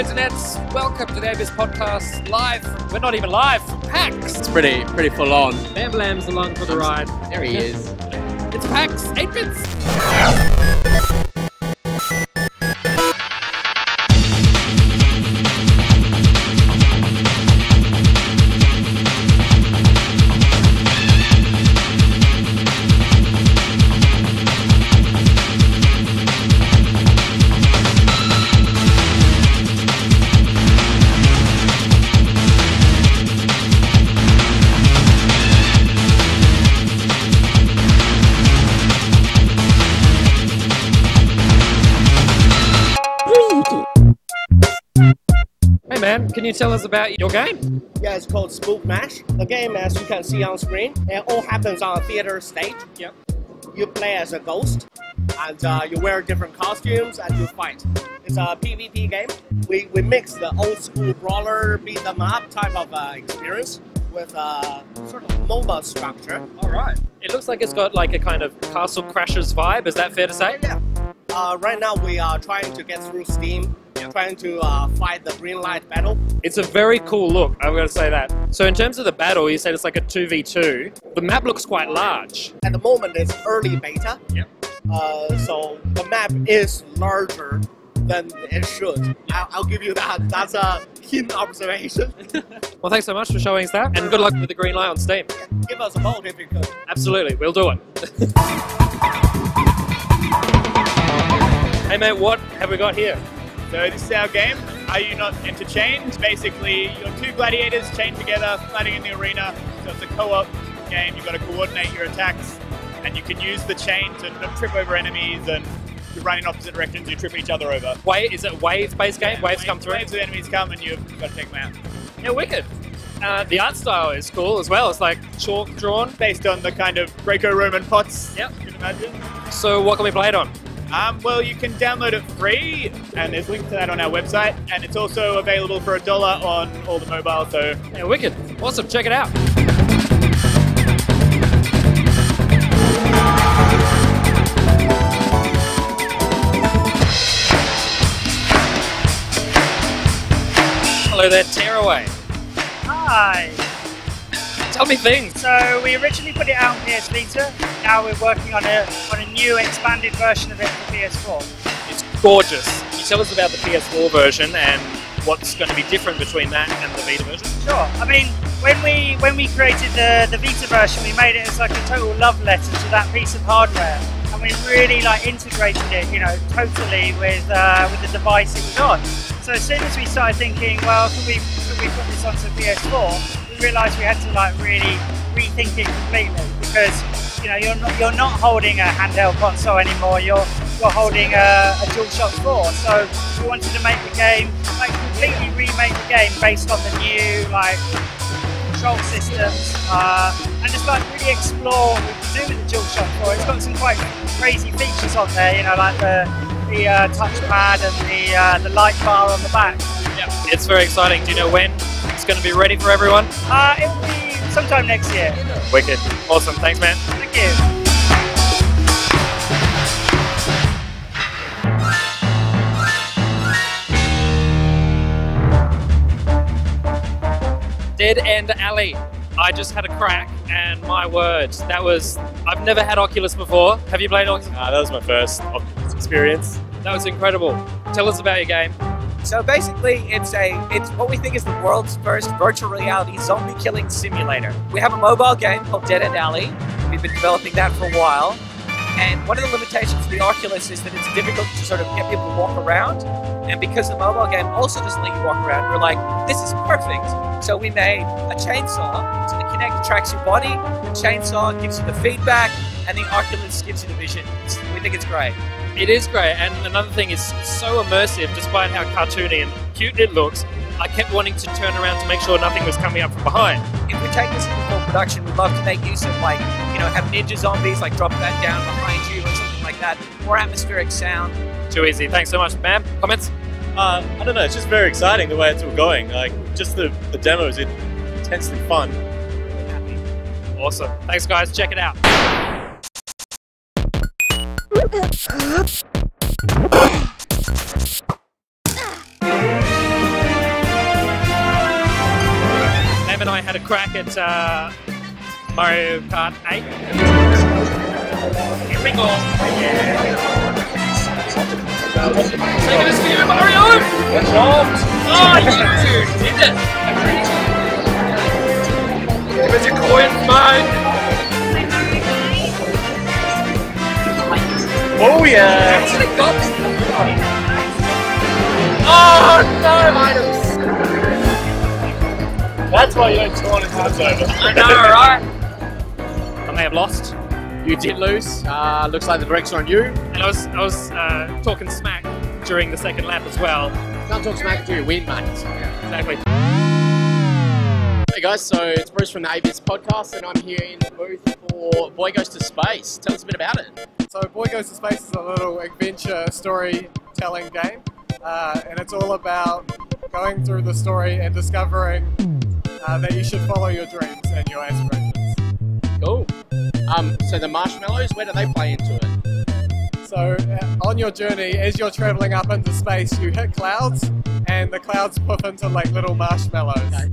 internets, welcome to the Devos podcast live. We're not even live from PAX. It's pretty full on. Bam Blam's along for the ride. There he is. It's PAX, 8 bits. Hey man, can you tell us about your game? Yeah, it's called SPUD Mash. The game, as you can see on screen, it all happens on a theater stage. Yep. You play as a ghost, and you wear different costumes, and you fight. It's a PvP game. We mix the old school brawler, beat them up type of experience with a sort of MOBA structure. Alright. It looks like it's got like a kind of Castle Crashers vibe, is that fair to say? Yeah. Right now we are trying to get through Steam, trying to fight the green light battle. It's a very cool look, I'm going to say that. So in terms of the battle, you said it's like a 2v2. The map looks quite large. At the moment it's early beta. Yep. So the map is larger than it should. I'll give you that. That's a keen observation. Well, thanks so much for showing us that, and good luck with the green light on Steam. Yeah, give us a vote if you could. Absolutely, we'll do it. Hey mate, what have we got here? So this is our game, Are You Not Entertained? Basically, you're two gladiators chained together, fighting in the arena. So it's a co-op game, you've got to coordinate your attacks, and you can use the chain to trip over enemies, and you run in opposite directions, you trip each other over. Wait, is it a wave-based game? Yeah, waves come through? Waves of enemies come and you've got to take them out. Yeah, wicked. The art style is cool as well. It's like chalk drawn. Based on the kind of Greco-Roman pots, Yep. you can imagine. So what can we play it on? Well, you can download it free, and there's links to that on our website, and it's also available for $1 on all the mobile, so... Yeah, wicked. Awesome, check it out. Hello there, Tearaway. Hi! Tell me things. So we originally put it out on PS Vita, now we're working on a new expanded version of it for PS4. It's gorgeous. Can you tell us about the PS4 version and what's going to be different between that and the Vita version? Sure. I mean, when we created the Vita version, we made it as like a total love letter to that piece of hardware, and we really like integrated it, you know, totally with the device it was on. So as soon as we started thinking, well, could we put this onto PS4? We realised we had to like really rethink it completely, because you know you're not holding a handheld console anymore. You're holding a DualShock 4. So we wanted to make the game, like completely remake the game based on the new like control systems, and just like really explore what we can do with the DualShock 4. It's got some quite crazy features on there, you know, like the touchpad and the light bar on the back. Yeah, it's very exciting. Do you know when it's going to be ready for everyone? It will be sometime next year. Wicked. Awesome. Thanks, man. Thank you. Dead End Alley. I just had a crack, and my word, that was... I've never had Oculus before. Have you played Oculus? That was my first Oculus experience. That was incredible. Tell us about your game. So basically, it's what we think is the world's first virtual reality zombie killing simulator. We have a mobile game called Dead End Alley. We've been developing that for a while. And one of the limitations of the Oculus is that it's difficult to sort of get people to walk around. And because the mobile game also doesn't let you walk around, we're like, this is perfect. So we made a chainsaw. So the Kinect tracks your body, the chainsaw gives you the feedback, and the Oculus gives you the vision. We think it's great. It is great, and another thing is so immersive, despite how cartoony and cute it looks. I kept wanting to turn around to make sure nothing was coming up from behind. If we take this into full production, we'd love to make use of, like, you know, have ninja zombies, like drop that down behind you or something like that. More atmospheric sound. Too easy. Thanks so much, ma'am. Comments? I don't know, it's just very exciting the way it's all going. Like, just the demos, it's intensely fun. Awesome. Thanks, guys. Check it out. had a crack at Mario Kart 8. Here we go. Taking us for you, Mario! Good job! Oh, you did it! Give us your coin, mate! Oh yeah! Oh no! Items! That's why you don't taunt his hands over. I know, right? I may have lost. You did lose. Looks like the brakes are on you. And I was talking smack during the second lap as well. Can't talk smack until you win, mate. Exactly. Hey guys, so it's Bruce from the ABS podcast, and I'm here in the booth for Boy Goes to Space. Tell us a bit about it. So Boy Goes to Space is a little adventure storytelling game, and it's all about going through the story and discovering that you should follow your dreams and your aspirations. Cool. So the marshmallows, where do they play into it? So on your journey, as you're travelling up into space, you hit clouds, and the clouds poof into like little marshmallows. Okay.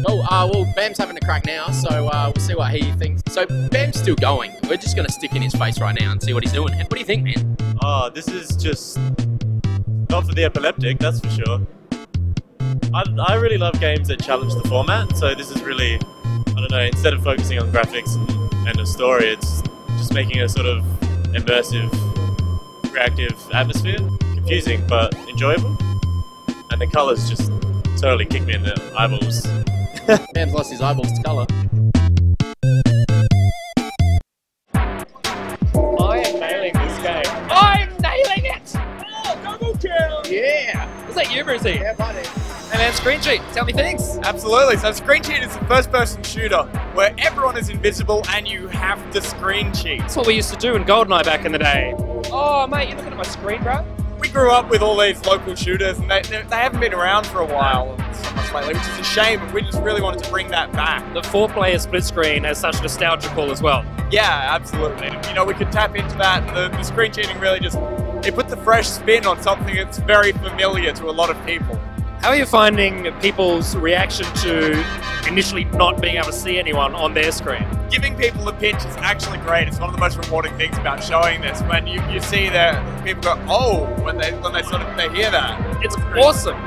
Cool. Well, Bam's having a crack now, so we'll see what he thinks. So Bam's still going. We're just going to stick in his face right now and see what he's doing. What do you think, man? Oh, this is just not for the epileptic, that's for sure. I really love games that challenge the format, so this is really, I don't know, instead of focusing on graphics and a story, it's just making a sort of immersive, reactive atmosphere. Confusing, but enjoyable. And the colours just totally kick me in the eyeballs. Bam's lost his eyeballs to colour. I am nailing this game. I'm nailing it! Oh, double kill! Yeah! Was that you, Brucey? Yeah, buddy. And then Screeching, tell me things. Absolutely. So Screen Cheat is a first-person shooter where everyone is invisible and you have to screen cheat. That's what we used to do in GoldenEye back in the day. Oh, mate, you're looking at my screen, bro? We grew up with all these local shooters, and they haven't been around for a while so much lately, which is a shame. But we just really wanted to bring that back. The 4-player split screen has such nostalgia pull as well. Yeah, absolutely. And, you know, we could tap into that. The screen cheating really just it puts a fresh spin on something that's very familiar to a lot of people. How are you finding people's reaction to initially not being able to see anyone on their screen? Giving people a pinch is actually great. It's one of the most rewarding things about showing this. When you see that people go, oh, when they hear that. It's awesome.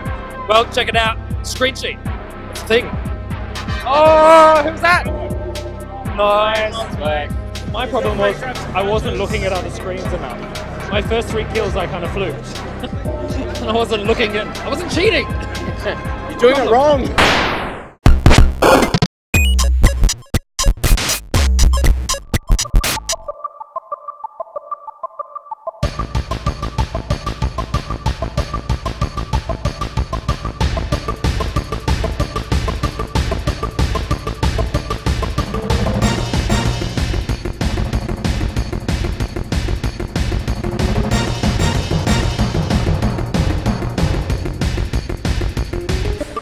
Well, check it out. Screeching. It's a thing. Oh, who's that? Nice. My problem was I wasn't looking at other screens enough. My first 3 kills I kind of fluked. I wasn't looking at. I wasn't cheating. You're doing it wrong.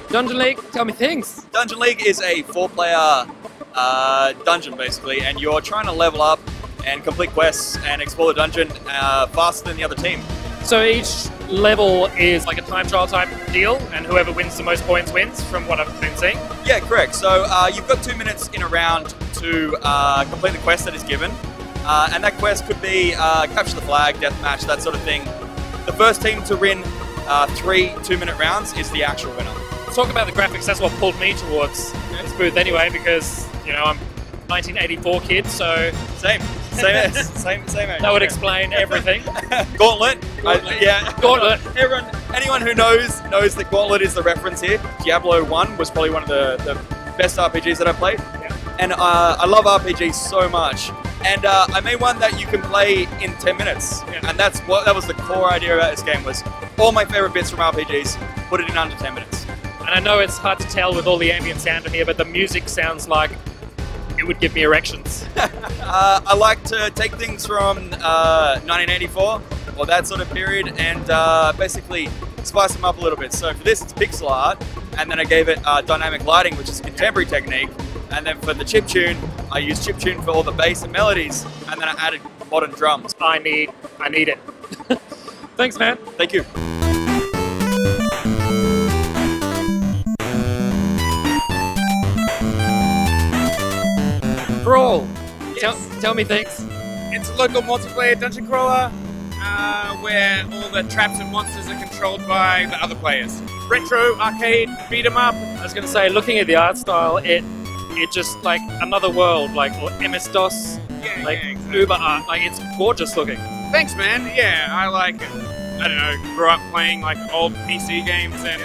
Dungeon League, tell me things. Dungeon League is a 4-player dungeon basically, and you're trying to level up and complete quests and explore the dungeon faster than the other team. So each level is like a time trial type deal, and whoever wins the most points wins, from what I've been seeing? Yeah, correct. So you've got 2 minutes in a round to complete the quest that is given, and that quest could be capture the flag, deathmatch, that sort of thing. The first team to win 3 2-minute rounds is the actual winner. Talk about the graphics, that's what pulled me towards this booth anyway, because, you know, I'm 1984 kid, so... Same age. That would explain everything. Gauntlet. Yeah. Gauntlet. Anyone who knows that Gauntlet is the reference here. Diablo 1 was probably one of the best RPGs that I've played. Yeah. And I love RPGs so much. And I made one that you can play in 10 minutes. Yeah. And that was the core idea about this game, was all my favorite bits from RPGs, put it in under 10 minutes. And I know it's hard to tell with all the ambient sound in here, but the music sounds like it would give me erections. I like to take things from 1984, or that sort of period, and basically spice them up a little bit. So for this, it's pixel art, and then I gave it dynamic lighting, which is a contemporary technique. And then for the chiptune, I used chiptune for all the bass and melodies, and then I added modern drums. I need it. Thanks, man. Thank you. Tell me things. It's a local multiplayer dungeon crawler where all the traps and monsters are controlled by the other players. Retro arcade beat 'em up. I was gonna say, looking at the art style, it just like another world, like or MS-DOS, like exactly. Uber art, like it's gorgeous looking. Thanks, man. Yeah, I like, I don't know, grew up playing like old PC games and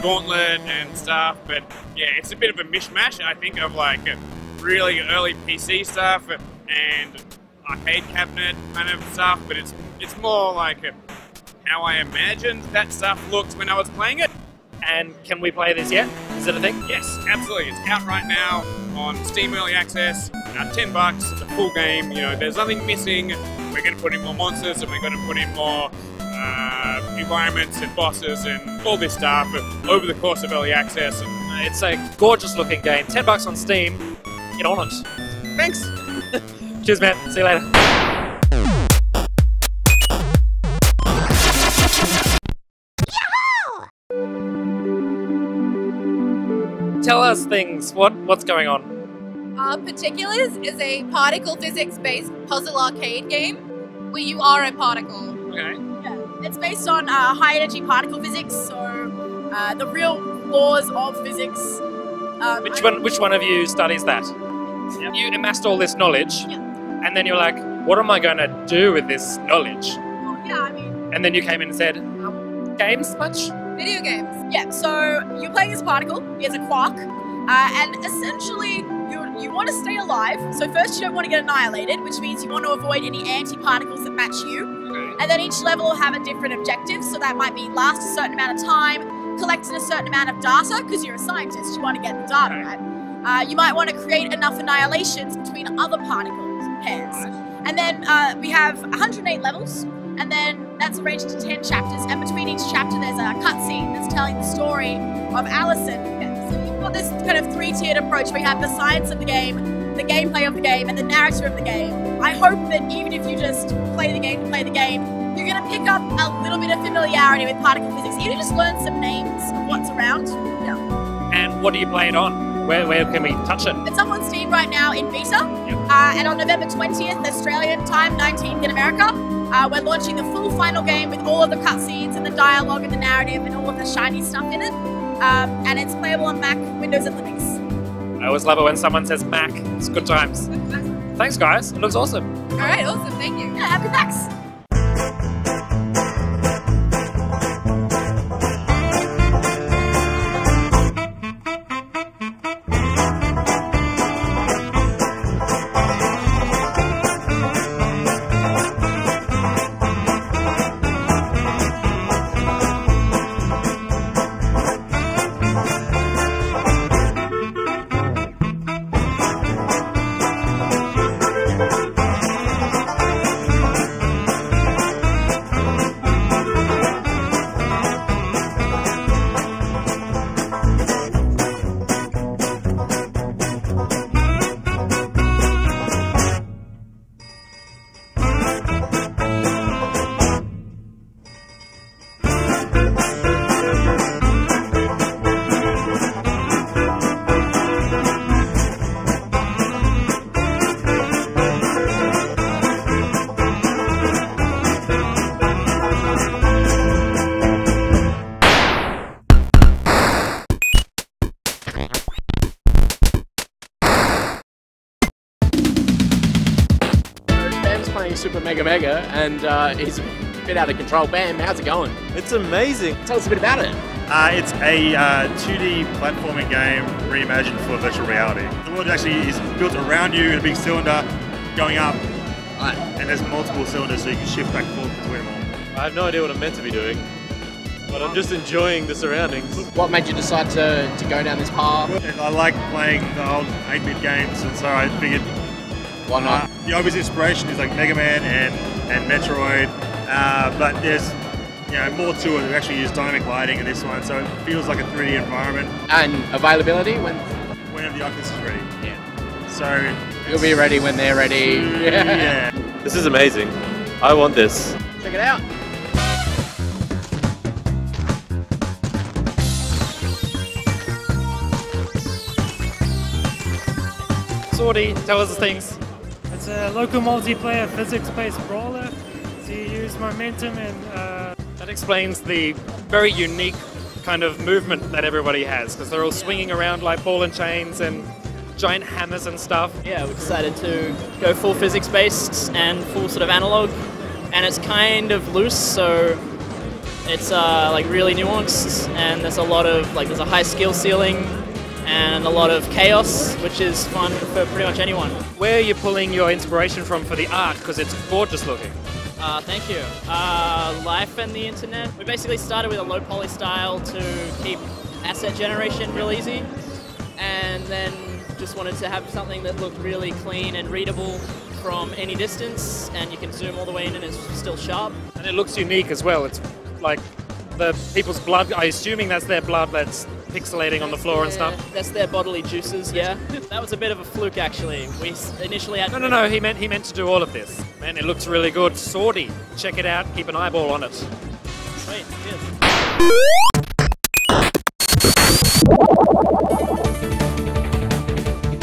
Gauntlet and stuff, but yeah, it's a bit of a mishmash, I think, of like really early PC stuff and arcade cabinet kind of stuff, but it's more like how I imagined that stuff looked when I was playing it. And can we play this yet? Is it a thing? Yes, absolutely. It's out right now on Steam Early Access. $10. It's a full game. You know, there's nothing missing. We're going to put in more monsters, and we're going to put in more environments and bosses and all this stuff over the course of Early Access. And it's a gorgeous looking game. $10 on Steam. Get on it. Thanks. Cheers, man. See you later. Tell us things. What's going on? Particulars is a particle physics-based puzzle arcade game where you are a particle. Okay. Yeah. It's based on high-energy particle physics, so the real laws of physics. Which one of you studies that? Yep. You amassed all this knowledge, and then you're like, what am I going to do with this knowledge? Well, yeah, I mean... And then you came in and said, games much? Video games. Yeah, so you're playing this particle, he has a quark, and essentially you want to stay alive. So first you don't want to get annihilated, which means you want to avoid any anti-particles that match you. Okay. And then each level will have a different objective, so that might be last a certain amount of time, collecting a certain amount of data, because you're a scientist, you want to get the data, right? You might want to create enough annihilations between other particle pairs. And then we have 108 levels, and then that's arranged into 10 chapters, and between each chapter there's a cutscene that's telling the story of Allison. So you've got this kind of three-tiered approach where you have the science of the game, the gameplay of the game, and the narrative of the game. I hope that even if you just play the game to play the game, you're going to pick up a little bit of familiarity with particle physics, even just learn some names of what's around. Yeah. And what do you play it on? Where can we touch it? It's up on Steam right now in beta, and on November 20th, Australian time, 19th in America, we're launching the full final game with all of the cutscenes and the dialogue and the narrative and all of the shiny stuff in it. And it's playable on Mac, Windows, and Linux. I always love it when someone says Mac. It's good times. Thanks, guys. It looks awesome. All right, awesome. Thank you. Yeah, happy PAX. Super Mega, and he's a bit out of control. Bam, how's it going? It's amazing. Tell us a bit about it. It's a 2D platforming game reimagined for virtual reality. The world actually is built around you in a big cylinder going up, and there's multiple cylinders so you can shift back and forth between them all. I have no idea what I'm meant to be doing, but I'm just enjoying the surroundings. What made you decide to go down this path? And I like playing the old 8-bit games, and so I figured, why not? The obvious inspiration is like Mega Man and Metroid, but there's more to it. We actually use dynamic lighting in this one, so it feels like a 3D environment. And availability whenever the Oculus is ready. Yeah. So you'll be ready when they're ready. Yeah. This is amazing. I want this. Check it out. Sorty, tell us the things. It's a local multiplayer physics-based brawler. So you use momentum and... That explains the very unique kind of movement that everybody has, because they're all swinging around like ball and chains and giant hammers and stuff. Yeah, we decided to go full physics-based and full sort of analog, and it's kind of loose, so it's like really nuanced, and there's a lot of there's a high skill ceiling and a lot of chaos, which is fun for pretty much anyone. Where are you pulling your inspiration from for the art? Because it's gorgeous looking. Thank you. Life and the internet. We basically started with a low poly style to keep asset generation real easy, and then just wanted to have something that looked really clean and readable from any distance, and you can zoom all the way in and it's still sharp. And it looks unique as well. It's like the people's blood, I'm assuming that's their blood that's pixelating on the floor and stuff. That's their bodily juices, yeah. That was a bit of a fluke, actually. We initially had... No, he meant to do all of this. Man, it looks really good. Sorty, check it out, keep an eyeball on it. Sweet, cheers.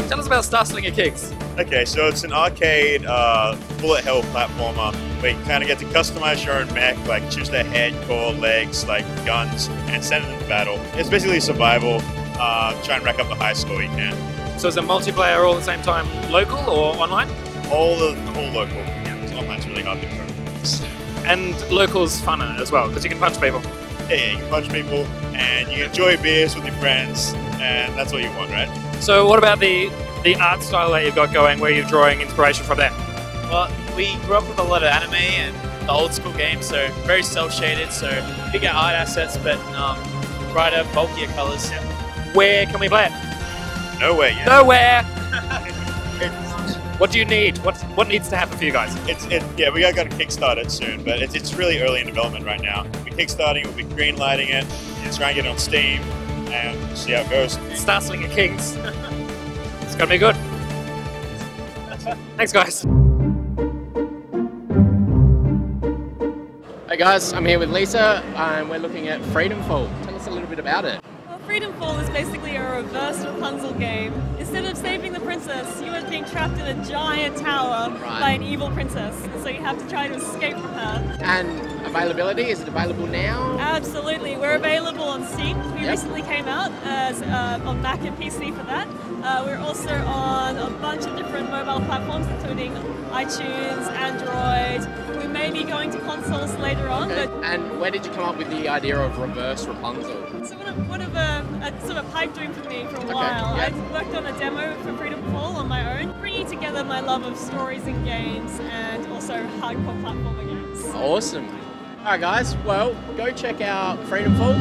Tell us about Starslinger Kicks. Okay, so it's an arcade bullet hell platformer where you kind of get to customize your own mech, like choose their head, core, legs, like guns, and send them to battle. It's basically survival. Try and rack up the highest score you can. So is it multiplayer all at the same time, local or online? All local. Yeah, online's really hard to control. And local's funner as well, because you can punch people. Yeah, you can punch people, and you can enjoy beers with your friends, and that's what you want, right? So what about the art style that you've got going, where you're drawing inspiration from there? Well, we grew up with a lot of anime and the old school games, so very cel-shaded, so bigger art assets, but brighter, bulkier colors. Where can we play it? Nowhere yet. Nowhere! What do you need? What needs to happen for you guys? Yeah, we got to kickstart it soon, but it's really early in development right now. We're kickstarting, we'll be greenlighting it, and trying to get it on Steam, and see how it goes. Starslinger Kings. It's gonna be good. Thanks, guys. Hey guys, I'm here with Lisa, and we're looking at Freedom Fall. Tell us a little bit about it. Well, Freedom Fall is basically a reverse Rapunzel game. Instead of saving the princess, you are being trapped in a giant tower by an evil princess, and so you have to try to escape from her. And availability, is it available now? Absolutely, we're available on Steam. We recently came out as on Mac and PC for that. We're also on a bunch of different mobile platforms, including iTunes, Android. We may be going to consoles later on. Okay. But And where did you come up with the idea of reverse Rapunzel? it's one of a sort of pipe dream for me for a while. yeah. I worked on a demo for Freedom Fall on my own, bringing together my love of stories and games and also hardcore platformer games. Awesome. Alright guys, well, go check out Freedom Fall.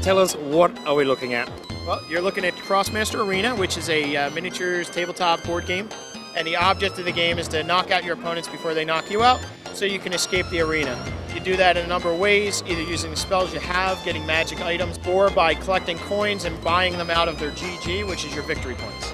Tell us, what are we looking at? Well, you're looking at Crossmaster Arena, which is a miniatures tabletop board game. And the object of the game is to knock out your opponents before they knock you out, so you can escape the arena. You do that in a number of ways, either using the spells you have, getting magic items, or by collecting coins and buying them out of their GG, which is your victory points.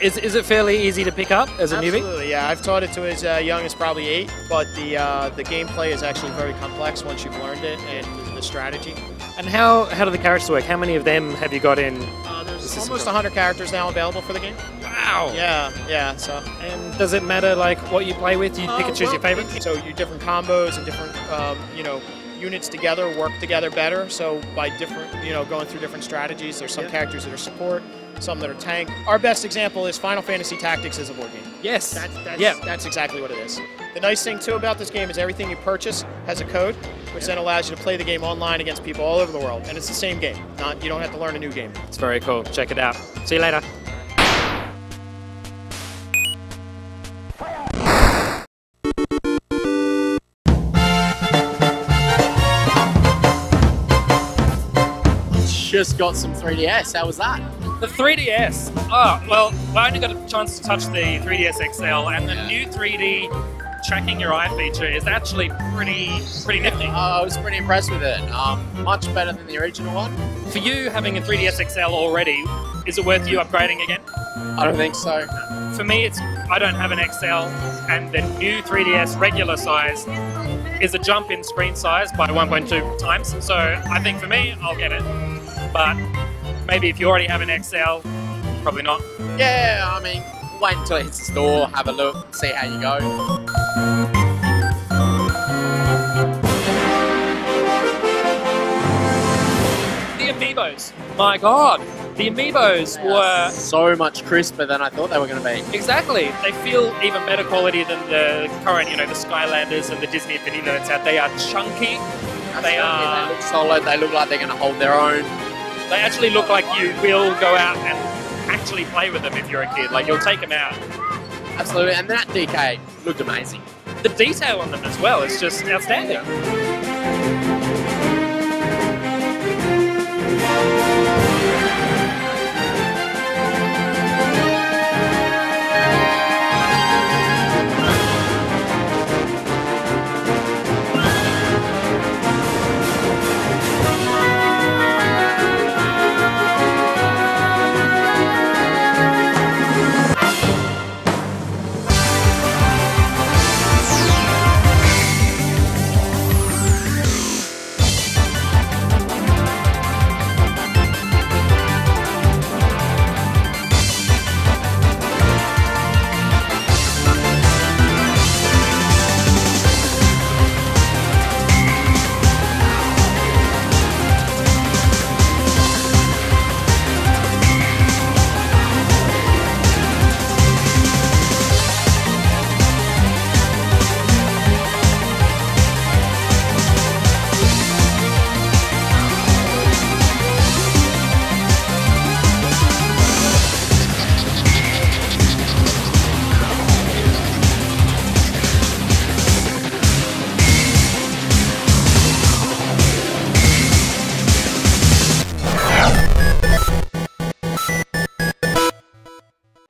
Is it fairly easy to pick up as a newbie? Absolutely, yeah. I've taught it to as young as probably 8, but the gameplay is actually very complex once you've learned it, and the strategy. And how do the characters work? How many of them have you got in? There's almost 100 characters now available for the game. Wow! Yeah, so. And does it matter like what you play with? You pick and choose your favorites? So your different combos and different, units together work together better. So by different, going through different strategies, there's some characters that are support, some that are tank. Our best example is Final Fantasy Tactics as a board game. Yes. That's exactly what it is. The nice thing too about this game is everything you purchase has a code, which then allows you to play the game online against people all over the world, and it's the same game. You don't have to learn a new game. It's very cool. Check it out. See you later. Just got some 3DS, how was that? The 3DS. Oh, well, I only got a chance to touch the 3DS XL, and the new 3D tracking your eye feature is actually pretty nifty. I was pretty impressed with it. Much better than the original one. For you, having a 3DS XL already, Is it worth you upgrading again? I don't think so. For me, I don't have an XL, and the new 3DS regular size is a jump in screen size by 1.2 times. So I think for me, I'll get it. But maybe if you already have an XL, probably not. Yeah, I mean, wait until it hits the store, have a look, see how you go. The Amiibos. My God. The Amiibos were so much crisper than I thought they were going to be. Exactly. They feel even better quality than the current, the Skylanders and the Disney Infinity that's out. They are chunky. They look solid. They look like they're going to hold their own. They actually look like you will go out and actually play with them if you're a kid. Like, you'll take them out. Absolutely. And that DK looked amazing. The detail on them as well is just outstanding.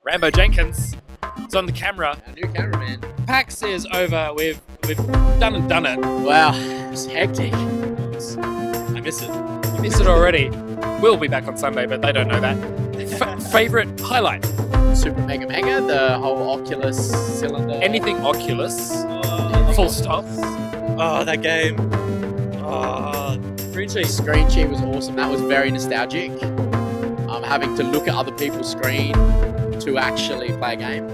Rambo Jenkins is on the camera. Our new cameraman. PAX is over. We've done it. Wow, it's hectic. I miss it. You miss it already. We'll be back on Sunday, but they don't know that. Favorite highlight? Super Mega Mega, the whole Oculus cylinder. Anything Oculus. Full stop. Oh, that game. Oh, Screeching was awesome. That was very nostalgic. Having to look at other people's screen to actually play a game.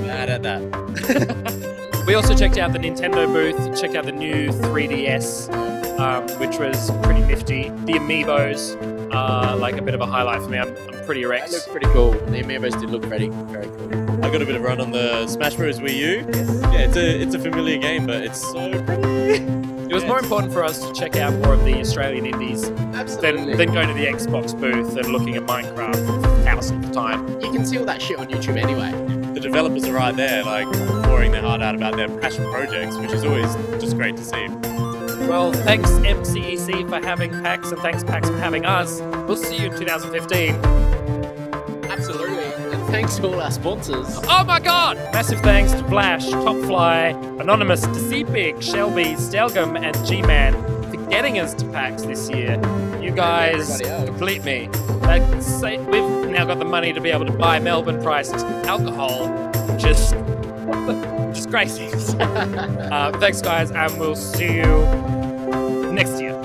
Mad at that. We also checked out the Nintendo booth, checked out the new 3DS, which was pretty nifty. The Amiibos are like a bit of a highlight for me. I'm pretty wrecked. They look pretty cool. The Amiibos did look very cool. I got a bit of run on the Smash Bros. Wii U. Yeah, it's a familiar game, but it's so pretty. It was more important for us to check out more of the Australian indies than going to the Xbox booth and looking at Minecraft for the 1000th time. You can see all that shit on YouTube anyway. The developers are right there, like, pouring their heart out about their passion projects, which is always just great to see. Well, thanks MCEC for having PAX, and thanks PAX for having us. We'll see you in 2015. Absolutely. And thanks to all our sponsors. Oh my God! Massive thanks to Flash, Topfly, Anonymous, Decipig, Shelby, Stelgum, and G-Man for getting us to PAX this year. You guys complete me. We've now got the money to be able to buy Melbourne-priced alcohol. Just crazy. Thanks, guys, and we'll see you next year.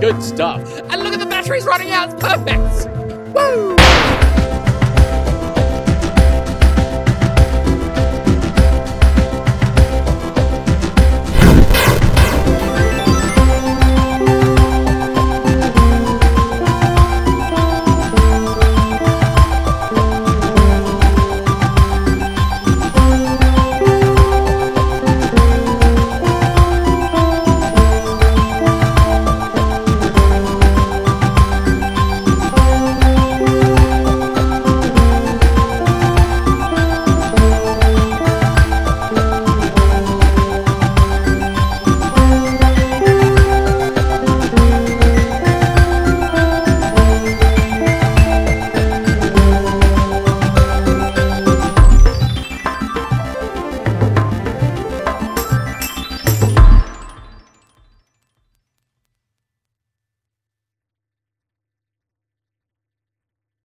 Good stuff. And look at the batteries running out. It's perfect. Woo!